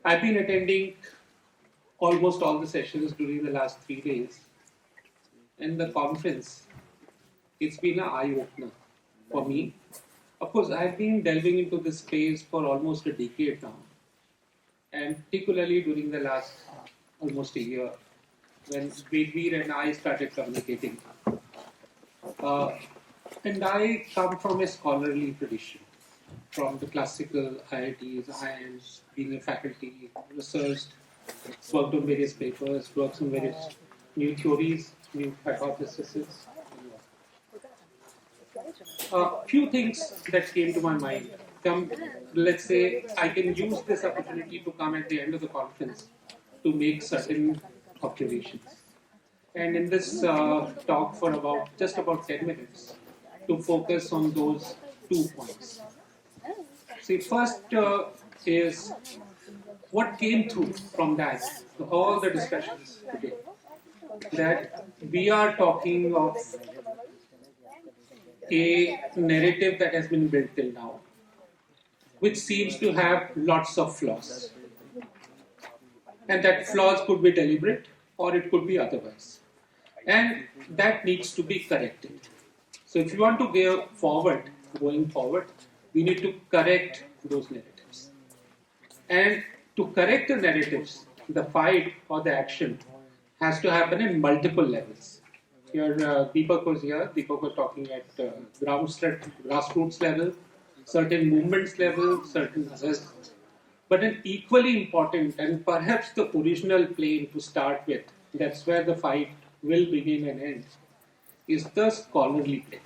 I've been attending almost all the sessions during the last 3 days, and the conference, it's been an eye-opener for me. Of course, I've been delving into this space for almost a decade now, and particularly during the last almost a year, when Vedveer and I started communicating. Uh, and I come from a scholarly tradition, from the classical IITs, IIMs, being a faculty, researched, worked on various papers, worked on various new theories, new hypotheses. Few things that came to my mind. Let's say I can use this opportunity to come at the end of the conference to make certain observations. And in this talk for just about 10 minutes, to focus on those 2 points. See, first is what came through from that, all the discussions today, that we are talking of a narrative that has been built till now, which seems to have lots of flaws. And that flaws could be deliberate or it could be otherwise. And that needs to be corrected. So if you want to going forward, we need to correct those narratives. And to correct the narratives, the fight or the action has to happen in multiple levels. Here, Deepak was here. Deepak was talking at grassroots level, certain movements level, certain others. But an equally important and perhaps the original plane to start with, that's where the fight will begin and end, is the scholarly plane.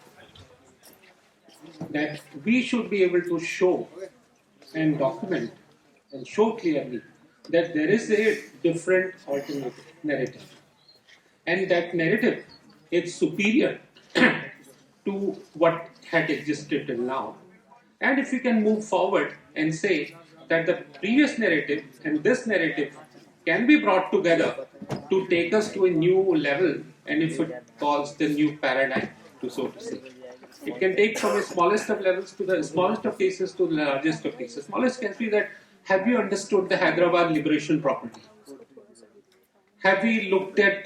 That we should be able to show and document and show clearly that there is a different alternative narrative. And that narrative is superior to what had existed till now. And if we can move forward and say that the previous narrative and this narrative can be brought together to take us to a new level, and if it calls the new paradigm, so to say. It can take from the smallest of levels to the smallest of cases to the largest of cases. Smallest can be that, have you understood the Hyderabad liberation properly? Have we looked at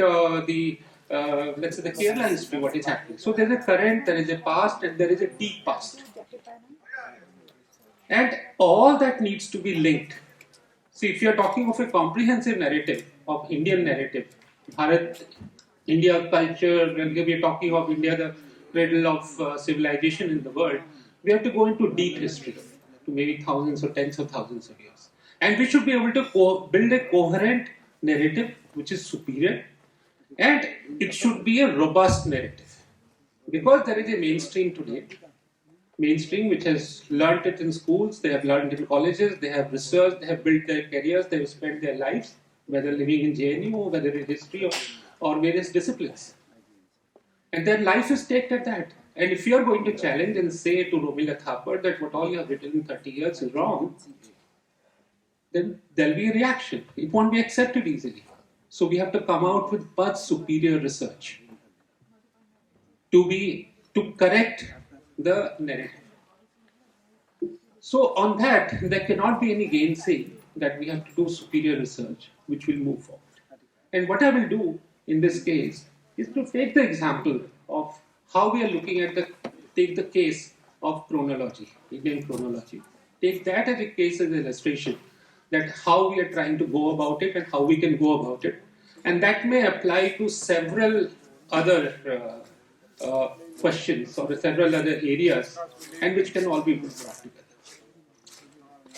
let's say the Kerala history, what is happening? So there is a current, there is a past, and there is a deep past. And all that needs to be linked. See, if you are talking of a comprehensive narrative, of Indian narrative, Bharat, India culture, when we are talking of India, the cradle of civilization in the world, we have to go into deep history, to maybe thousands or tens of thousands of years. And we should be able to build a coherent narrative which is superior, and it should be a robust narrative. Because there is a mainstream today, which has learnt it in schools, they have learned it in colleges, they have researched, they have built their careers, they have spent their lives, whether living in JNU or whether in history or various disciplines. And their life is staked at that. And if you are going to challenge and say to Romila Thapar that what all you have written in 30 years is wrong, then there will be a reaction. It won't be accepted easily. So we have to come out with much superior research to correct the narrative. So on that, there cannot be any gainsaying that we have to do superior research, which will move forward. And what I will do in this case is to take the example of how we are looking at take the case of chronology, Indian chronology. Take that as a case as an illustration, that how we are trying to go about it and how we can go about it. And that may apply to several other questions or several other areas, and which can all be brought together.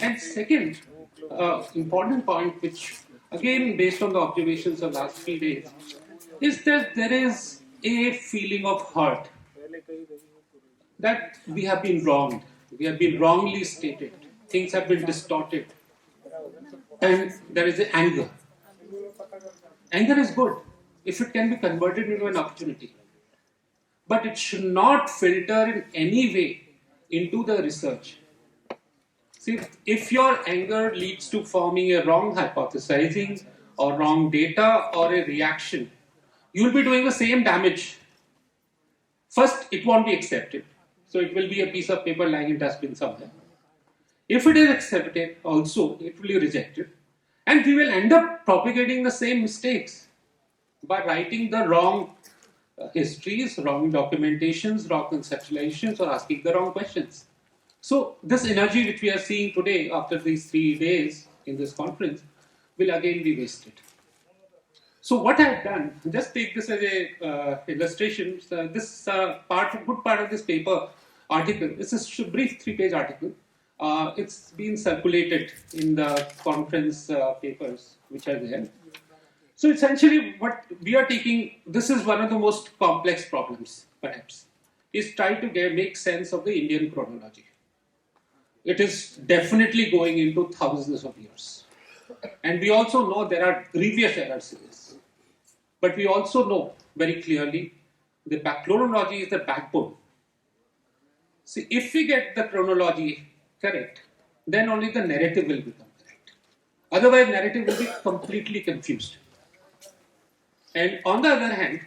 And second, important point, which again based on the observations of last 3 days, is that there is a feeling of hurt that we have been wronged, we have been wrongly stated, things have been distorted, and there is anger. Anger is good if it can be converted into an opportunity. But it should not filter in any way into the research. See, if your anger leads to forming a wrong hypothesizing or wrong data or a reaction, you will be doing the same damage. First, it won't be accepted. So it will be a piece of paper lying in dustbin somewhere. If it is accepted, also, it will be rejected. And we will end up propagating the same mistakes by writing the wrong histories, wrong documentations, wrong conceptualizations, or asking the wrong questions. So this energy which we are seeing today after these 3 days in this conference will again be wasted. So what I've done, just take this as a illustration. This good part of this paper article, it's a brief 3-page article. It's been circulated in the conference papers which are there. So essentially what we are taking, this is one of the most complex problems perhaps, is try to make sense of the Indian chronology. It is definitely going into thousands of years. And we also know there are grievous errors in this. But we also know very clearly the chronology is the backbone. See, if we get the chronology correct, then only the narrative will become correct. Otherwise, narrative will be completely confused. And on the other hand,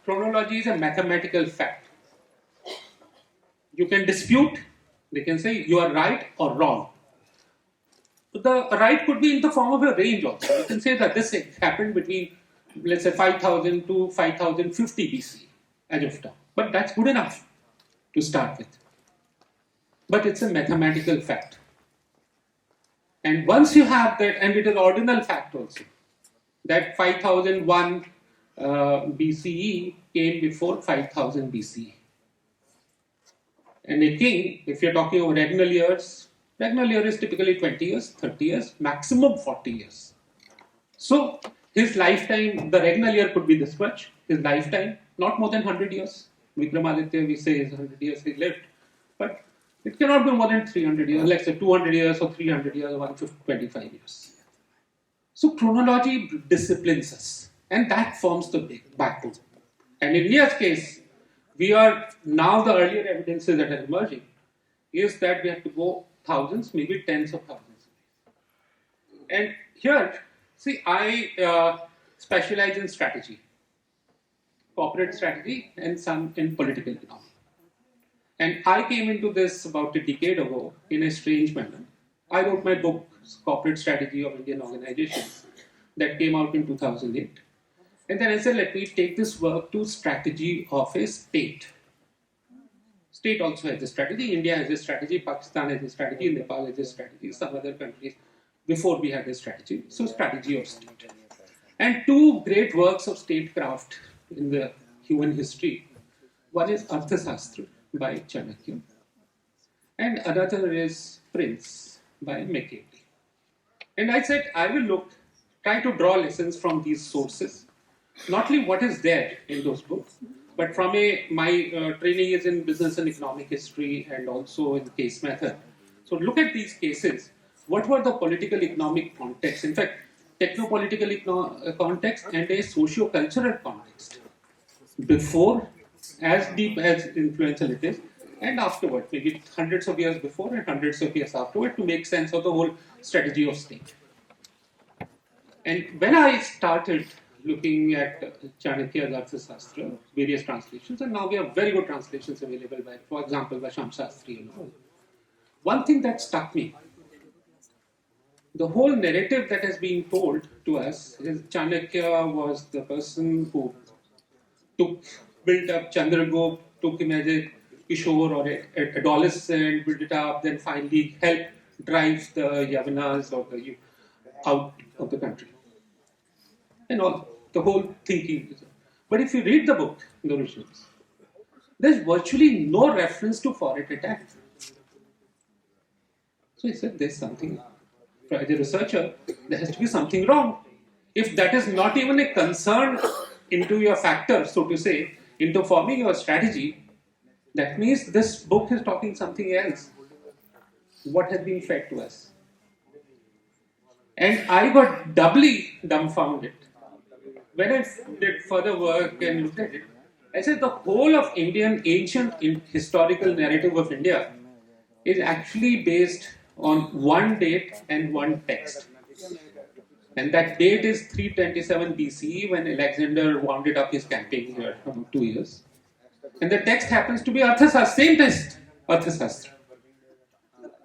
chronology is a mathematical fact. You can dispute, they can say you are right or wrong. The right could be in the form of a range also. You can say that this happened between, let's say, 5000 to 5050 BC as of now. But that's good enough to start with. But it's a mathematical fact. And once you have that, and it is ordinal fact also, that 5001 BCE came before 5000 BCE. And a king, if you're talking of regnal years is typically 20 years, 30 years, maximum 40 years. So his lifetime, the regnal year could be this much, his lifetime, not more than 100 years. Vikramaditya, we say, is 100 years he lived. But it cannot be more than 300 years, let's say 200 years or 300 years or 125 years. So chronology disciplines us, and that forms the backbone. And in India's case, we are now, the earlier evidences that are emerging is that we have to go thousands, maybe tens of thousands. And here, see, I specialize in strategy, corporate strategy, and some in political economy. And I came into this about a decade ago in a strange manner. I wrote my book, Corporate Strategy of Indian Organizations, that came out in 2008. And then I said, let me take this work to strategy of a state. State also has a strategy. India has a strategy. Pakistan has a strategy. Nepal has a strategy. Some other countries before we had a strategy. So strategy of state. And 2 great works of statecraft in the human history. One is Arthashastra by Chanakya, and another is Prince by Machiavelli. And I said, I will try to draw lessons from these sources, not only what is there in those books, but from my training is in business and economic history and also in case method. So look at these cases. What were the political economic context? In fact, techno-political context and a socio-cultural context. Before, as deep as influential it is, and afterward, maybe hundreds of years before and hundreds of years afterward, to make sense of the whole strategy of state. And when I started looking at Chanakya's Arthashastra, various translations, and now we have very good translations available by, for example, by Sham Shastri and all. One thing that struck me, the whole narrative that has been told to us is Chanakya was the person who built up Chandragupta, took him as a Kishore or an adolescent, built it up, then finally helped drive the Yavanas or the out of the country. And all, the whole thinking. But if you read the book, the originals, there's virtually no reference to foreign attack. So he said, there's something, as a researcher, there has to be something wrong. If that is not even a concern into your factor, so to say, into forming your strategy, that means this book is talking something else. What has been fed to us? And I got doubly dumbfounded when I did further work and looked at it. I said the whole of Indian ancient historical narrative of India is actually based on one date and one text. And that date is 327 BCE when Alexander wounded up his campaign here for 2 years. And the text happens to be Arthashastra, same text, Arthashastra.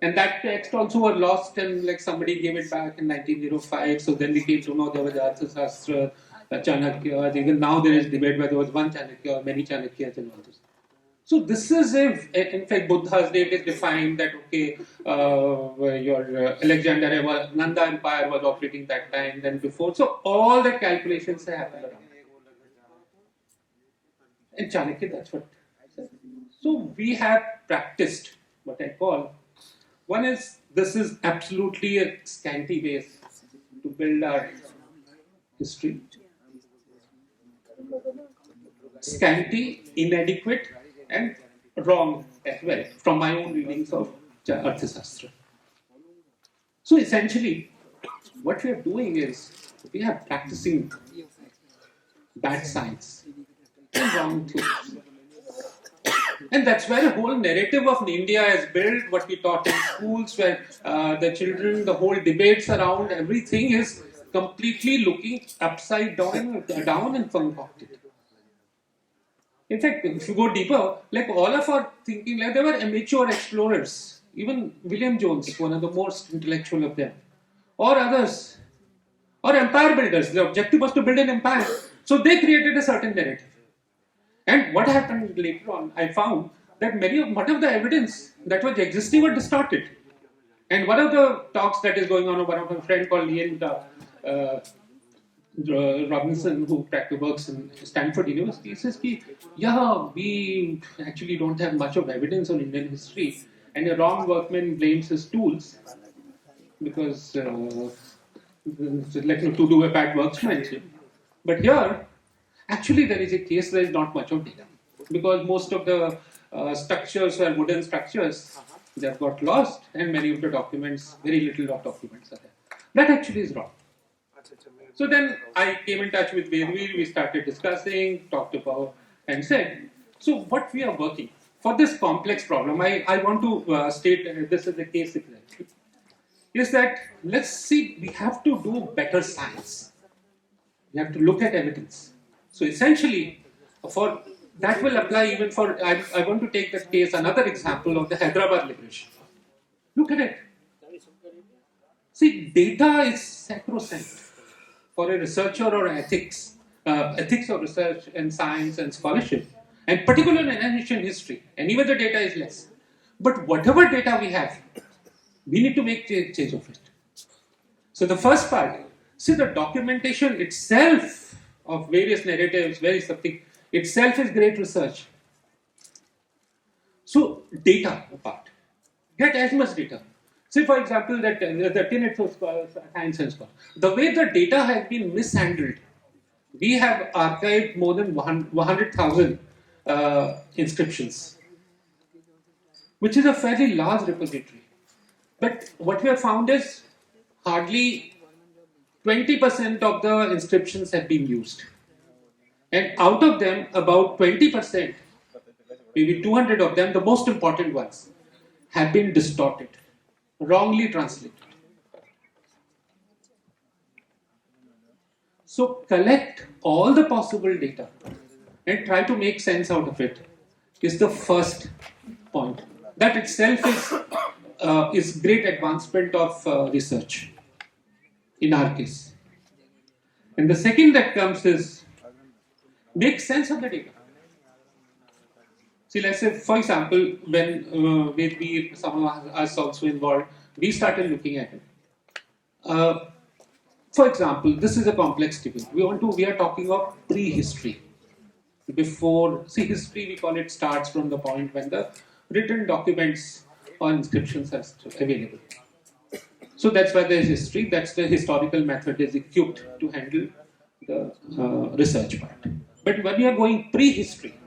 And that text also were lost, and like somebody gave it back in 1905. So then we came to know there was Arthashastra, Chanakya. Even now there is debate whether there was one Chanakya or many Chanakyas and all this. So this is if, in fact, Buddha's date is defined that okay, your Alexander, Nanda Empire was operating that time, then before. So all the calculations have happened around. And Chanakya, that's what. So we have practiced what I call. One is this is absolutely a scanty base to build our history. Scanty, inadequate, and wrong as well from my own readings of Arthashastra. So essentially, what we are doing is we are practicing bad science and wrong theories. And that's where the whole narrative of India is built, what we taught in schools, where the children, the whole debates around everything is completely looking upside down and concocted. In fact, if you go deeper, like all of our thinking, like they were amateur explorers. Even William Jones, one of the most intellectual of them, or others, or empire builders. The objective was to build an empire. So they created a certain narrative. And what happened later on, I found that much of the evidence that was existing was distorted. And one of the talks that is going on, one of my friend called Ian Robinson, who works in Stanford University, he says, yeah, we actually don't have much of evidence on Indian history. And a wrong workman blames his tools because to do a bad workmanship. But here, actually, there is a case there is not much of data because most of the structures were wooden structures. They have got lost, and many of the documents, very little of documents are there. That actually is wrong. So then I came in touch with Vedveer, we started discussing, talked about, and said, so what we are working for this complex problem, I want to state this is a case example, is that let's see, we have to do better science. We have to look at evidence. So essentially, for that will apply even for, I want to take that case, another example of the Hyderabad liberation. Look at it. See, data is sacrosanct for a researcher or ethics of research and science and scholarship, and particularly in ancient history. Anyway, the data is less. But whatever data we have, we need to make change of it. So the first part, see the documentation itself of various narratives, various something, itself is great research. So data part, get as much data. Say for example that the tenets of science and scholar, the way the data has been mishandled, we have archived more than 100,000 inscriptions, which is a fairly large repository. But what we have found is hardly 20% of the inscriptions have been used. And out of them, about 20%, maybe 200 of them, the most important ones, have been distorted, wrongly translated. So collect all the possible data and try to make sense out of it is the first point. That itself is great advancement of research in our case. And the second that comes is make sense of the data. See, let's say, for example, when some of us also involved, we started looking at it. For example, this is a complex debate. We are talking of prehistory. Before, see, history, we call it starts from the point when the written documents or inscriptions are available. So that's why there is history. That's the historical method is equipped to handle the research part. But when you are going prehistory,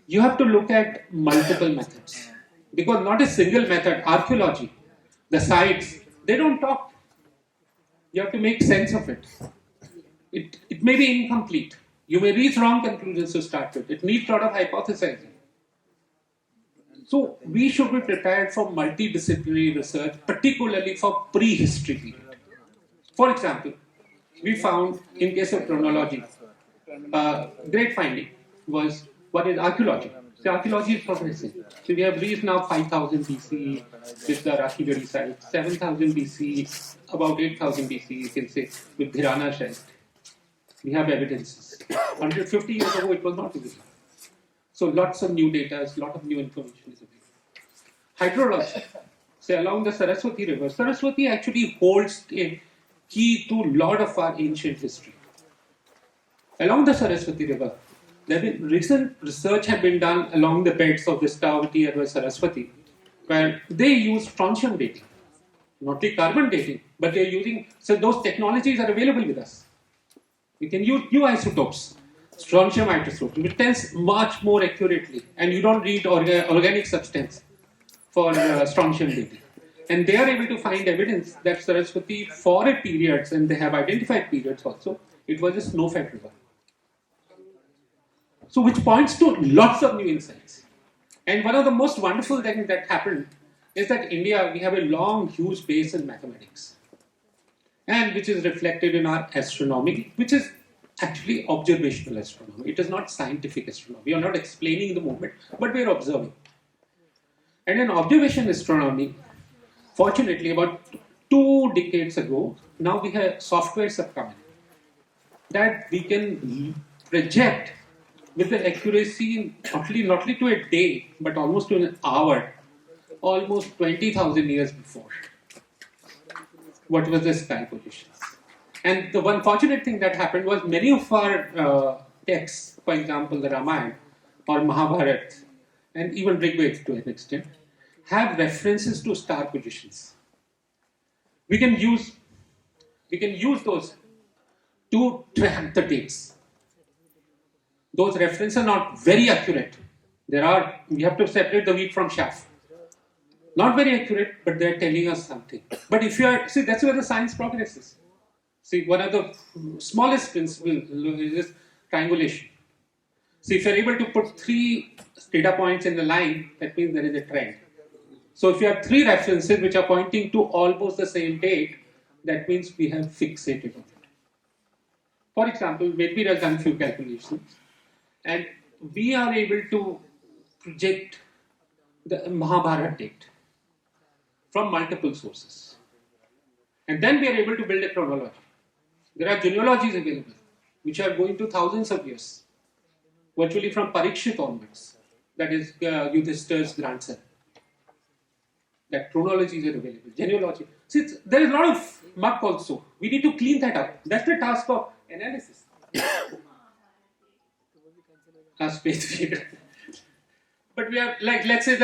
you have to look at multiple methods. Because not a single method, archaeology, the sites, they don't talk. You have to make sense of it. It may be incomplete. You may reach wrong conclusions to start with. It needs a lot of hypothesizing. So we should be prepared for multidisciplinary research, particularly for prehistory period. For example, we found in case of chronology, great finding was what is archaeology. So archaeology is progressing. So we have reached now 5000 BC with the Rakhigarhi site, 7000 BC, about 8000 BC, you can say, with Dhirana site. We have evidences. 150 years ago, it was not visible. So lots of new data, lot of new information is available. Hydrology. Say along the Saraswati River. Saraswati actually holds a key to a lot of our ancient history. Along the Saraswati River, recent research had been done along the beds of the Stavati and Saraswati, where they use strontium dating, not the carbon dating, but they're using, so those technologies are available with us. We can use new isotopes, strontium isotope, which tells much more accurately, and you don't need organic substance for strontium dating. And they are able to find evidence that Saraswati, for a periods, and they have identified periods also, it was a snow-fed river. So which points to lots of new insights. And one of the most wonderful things that happened is that India, we have a long, huge base in mathematics. And which is reflected in our astronomy, which is actually observational astronomy. It is not scientific astronomy. We are not explaining the movement, but we are observing. And in observation astronomy, fortunately, about 2 decades ago, now we have softwares have come in that we can project with the accuracy not only to a day, but almost to an hour, almost 20,000 years before. What was the sky positions? And the one fortunate thing that happened was many of our texts, for example, the Ramayana or Mahabharata, and even Rig Veda to an extent, have references to star positions. We can use those to track the dates. Those references are not very accurate. We have to separate the wheat from chaff. Not very accurate, but they're telling us something. But if that's where the science progresses. See, one of the smallest principles is triangulation. See, if you're able to put 3 data points in the line, that means there is a trend. So if you have 3 references which are pointing to almost the same date, that means we have fixated on it. For example, Vedbir has done few calculations, and we are able to project the Mahabharata date from multiple sources. And then we are able to build a chronology. There are genealogies available, which are going to thousands of years, virtually from Parikshit onwards, that is Yudhishthir's grandson. That chronologies are available, genealogy. See, there is a lot of muck also. We need to clean that up. That's the task of analysis. But we are like, let's say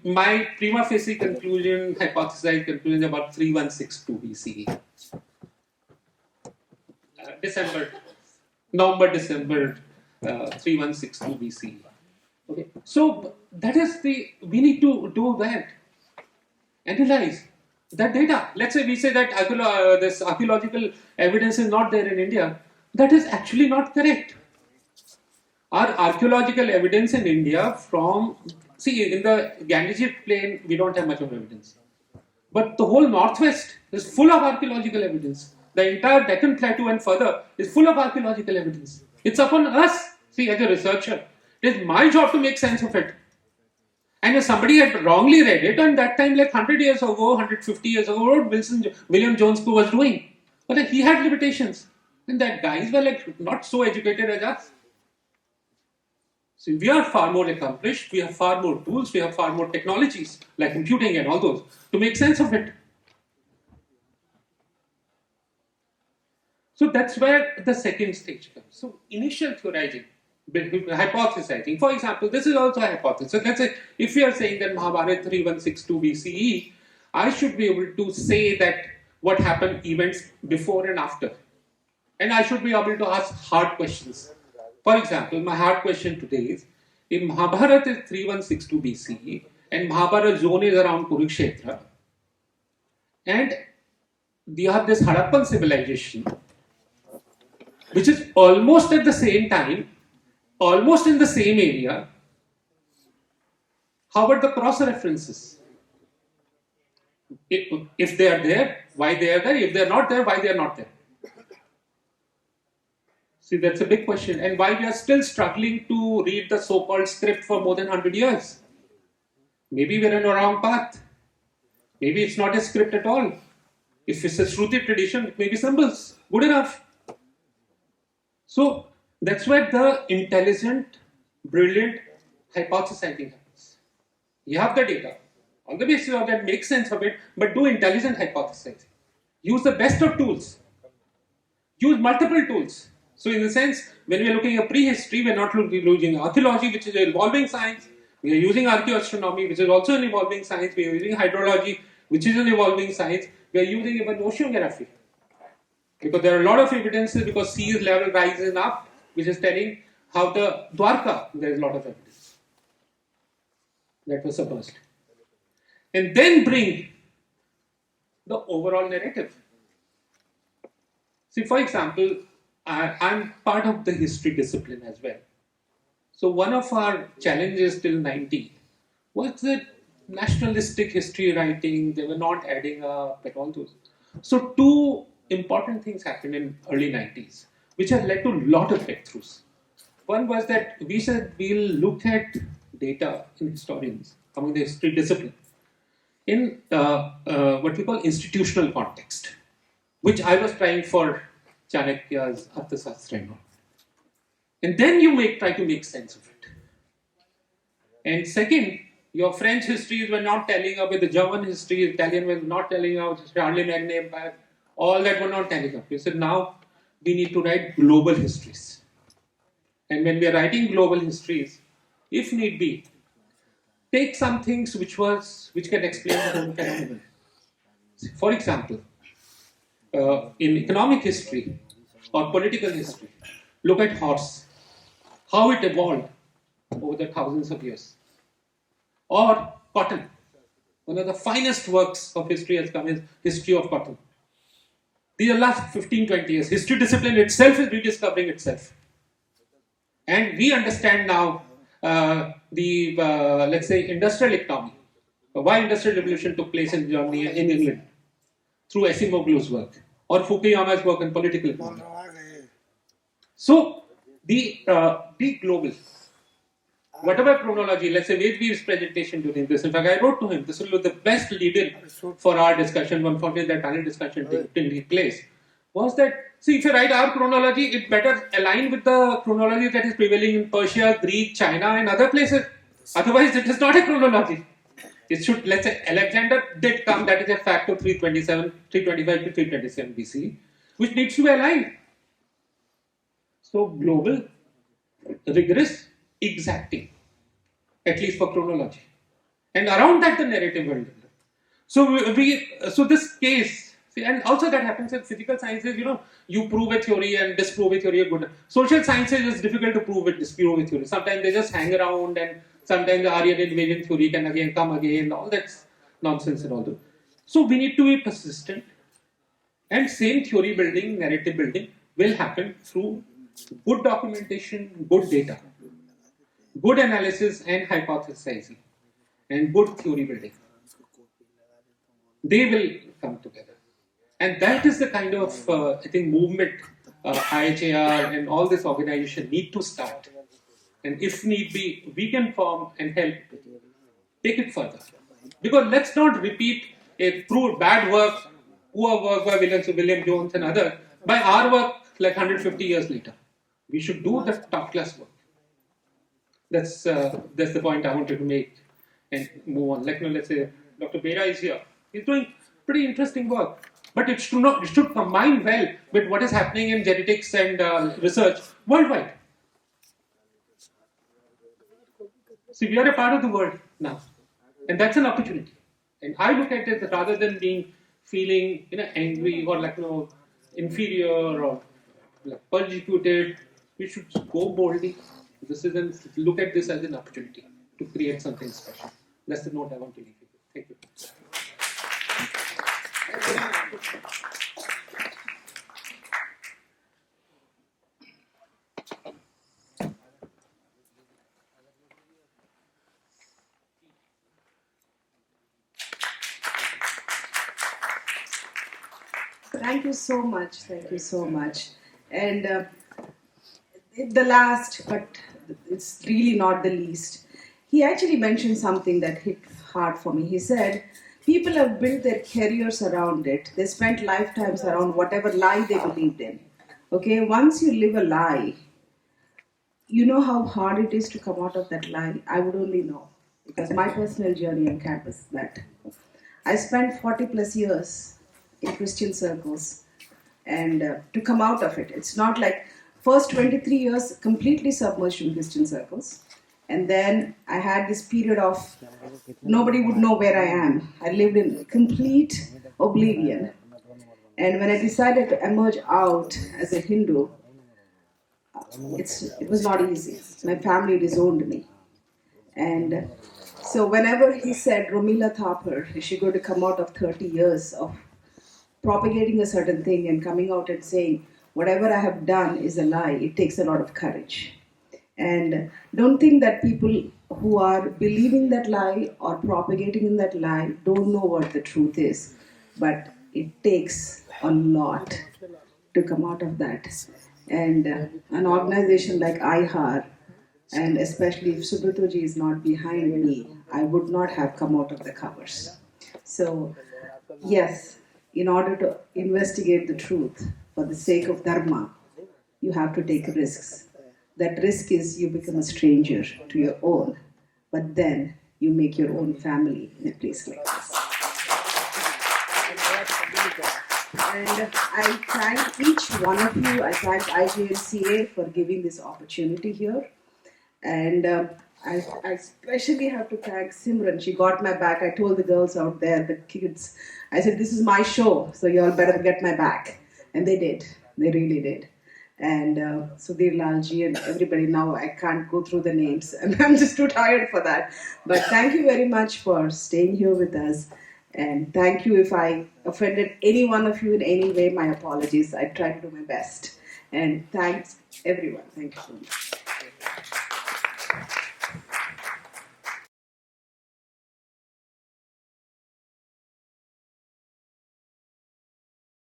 my prima facie conclusion, hypothesized conclusion is about 3162 BCE. November, December 3162 BCE. Okay, so that is we need to do that. Analyze that data. Let's say we say that this archaeological evidence is not there in India. That is actually not correct. Our archaeological evidence in India in the Ganges plain, we don't have much of evidence. But the whole northwest is full of archaeological evidence. The entire Deccan Plateau and further is full of archaeological evidence. It's upon us, as a researcher, it is my job to make sense of it. And if somebody had wrongly read it, and that time, like 100 years ago, 150 years ago, what William Jones was doing. But he had limitations. And that guys were like not so educated as us. So we are far more accomplished, we have far more tools, we have far more technologies, like computing and all those, to make sense of it. So that's where the second stage comes. So initial theorizing, hypothesizing. For example, this is also a hypothesis. So let's say, if we are saying that Mahabharata 3162 BCE, I should be able to say that what happened events before and after. And I should be able to ask hard questions. For example, my hard question today is, if Mahabharata is 3162 BCE, and Mahabharata zone is around Kurukshetra, and you have this Harappan civilization, which is almost at the same time, almost in the same area, how about the cross references? If they are there, why they are there? If they are not there, why they are not there? See, that's a big question. And why we are still struggling to read the so-called script for more than 100 years? Maybe we're on a wrong path. Maybe it's not a script at all. If it's a Shruti tradition, it may be symbols. Good enough. So that's where the intelligent, brilliant hypothesizing happens. You have the data. On the basis of that, make sense of it, but do intelligent hypothesizing. Use the best of tools. Use multiple tools. So in the sense, when we are looking at prehistory, we are not using archaeology, which is an evolving science. We are using archaeoastronomy, which is also an evolving science. We are using hydrology, which is an evolving science. We are using even oceanography. Because there are a lot of evidences because sea level rises up, which is telling how the Dwarka, there is a lot of evidence that was submerged. And then bring the overall narrative. See, for example, I'm part of the history discipline as well. So one of our challenges till 90 was that nationalistic history writing, they were not adding up and all those. So two important things happened in early 90s, which have led to a lot of breakthroughs. One was that we said we'll look at data in historians, among the history discipline, in what we call institutional context, which I was trying for Chanakya's Arthasastra. And then you try to make sense of it. And second, your French histories were not telling up with the German history, Italian was not telling up, Charlie Magna Empire, all that were not telling up. We said now we need to write global histories. And when we are writing global histories, if need be, take some things which can explain the whole phenomenon. For example, in economic history or political history, look at horse, how it evolved over the thousands of years. Or cotton. One of the finest works of history has come is History of Cotton. These are last 15, 20 years. History discipline itself is rediscovering itself. And we understand now let's say, industrial economy. Why industrial revolution took place in Germany and in England through Asimoglu's work or Fukuyama's work in political economy. So, be global. Whatever chronology, let's say Vedveer's presentation during this, in fact, I wrote to him, this will be the best lead-in for our discussion, unfortunately that panel discussion didn't take place, was that, see, if you write our chronology, it better align with the chronology that is prevailing in Persia, Greek, China and other places. Otherwise, it is not a chronology. It should, let's say, Alexander did come, that is a fact of 325 to 327 BC, which needs to be aligned. So, global, rigorous, exacting, at least for chronology. And around that, the narrative will develop. So this case, see, and also that happens in physical sciences, you prove a theory and disprove a theory good. Social sciences is difficult to prove it, disprove a theory. Sometimes they just hang around and sometimes the Aryan invasion theory can again come again, all that's nonsense and all that. So we need to be persistent, and same theory building, narrative building will happen through good documentation, good data, good analysis and hypothesizing, and good theory building. They will come together. And that is the kind of, I think, movement IHAR and all this organization need to start. And if need be, we can form and help take it further. Because let's not repeat a true bad work, poor work by William Jones and others, by our work like 150 years later. We should do the top class work. That's the point I wanted to make and move on. Like, let's say Dr. Bera is here. He's doing pretty interesting work. But it should combine well with what is happening in genetics and research worldwide. See, we are a part of the world now. And that's an opportunity. And I look at it rather than feeling angry or inferior or persecuted. We should go boldly. Look at this as an opportunity to create something special. That's the note I want to leave you with. Thank you. Thank you so much. Thank you so much. And The last, but it's really not the least. He actually mentioned something that hit hard for me. He said, people have built their careers around it. They spent lifetimes around whatever lie they believed in. Okay, once you live a lie, you know how hard it is to come out of that lie. I would only know because my personal journey on campus is that I spent 40 plus years in Christian circles, and to come out of it, it's not like first 23 years completely submerged in Christian circles, and then I had this period of nobody would know where I am. I lived in complete oblivion, and when I decided to emerge out as a Hindu, it was not easy. My family disowned me. And so whenever he said, Romila Thapar, is she going to come out of 30 years of propagating a certain thing and coming out and saying, whatever I have done is a lie, it takes a lot of courage. And don't think that people who are believing that lie or propagating in that lie don't know what the truth is. But it takes a lot to come out of that. And an organization like IHAR, and especially if Subratoji is not behind me, I would not have come out of the covers. So, yes, in order to investigate the truth for the sake of Dharma, you have to take risks. That risk is you become a stranger to your own, but then you make your own family in a place like this. And I thank each one of you. I thank IGNCA for giving this opportunity here. And I especially have to thank Simran. She got my back. I told the girls out there, the kids, I said, this is my show, so you all better get my back. And they did. They really did. And Sudhir Lalji and everybody, now I can't go through the names and I'm just too tired for that. But thank you very much for staying here with us. And thank you if I offended any one of you in any way, my apologies. I tried to do my best. And thanks everyone. Thank you so much.